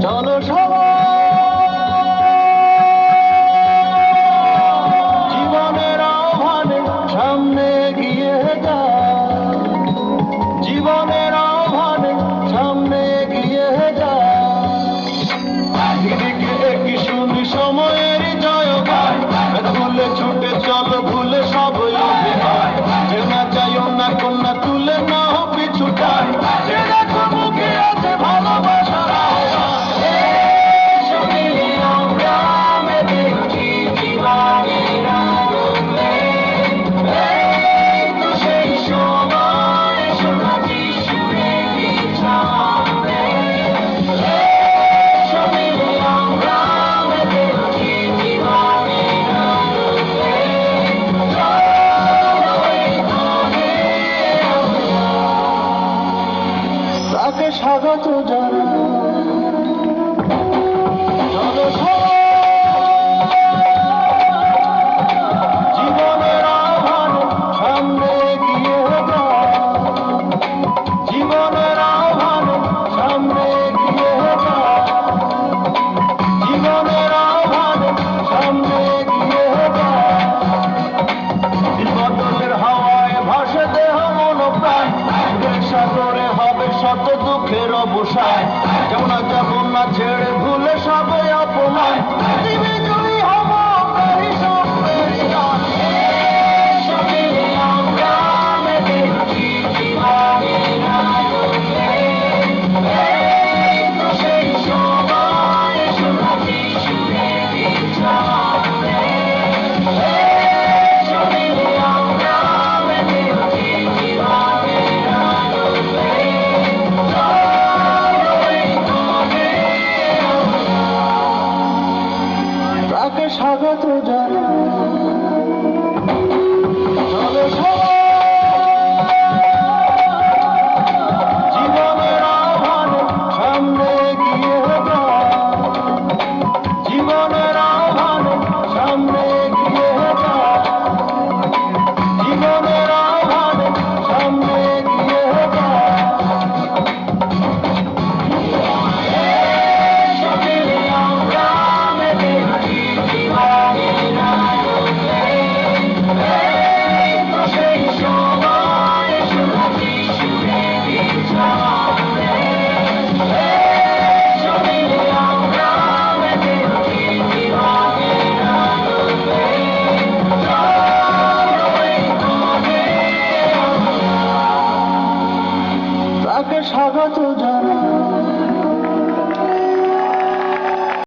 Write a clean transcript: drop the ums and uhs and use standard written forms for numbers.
চলো সবাই জীবনের আহ্বানে সামনে এগিয়ে যায়, জীবনের আহ্বানে সামনে এগিয়ে যায়। একদিকে একই শুনি সময়ের জয়গান, ভুলে ছুটে চলো ভুলে সব অভিনয়। কেউ না চাইও না কন্যা তুলে না পিছুটায়, দেখো মুখে আছে ভালোবাসার আহ্বান। তাকে স্বাগত জানাই। চলো জীবনের আহ্বানে সামনে এগিয়ে যায়, জীবনের আহ্বানে সামনে এগিয়ে যায়, জীবনের আহ্বানে সামনে এগিয়ে যায়। বদলের হাওয়ায় ভাসে দেহ মন প্রাণ, সাগরে হবে শত দুঃখের অবসান। কেমন যাব না ছেড়ে ভুলে সবাই অপমান, দিবে জয়ী হব তারই স্বপ্নের গান। তাকে স্বাগত জানাই।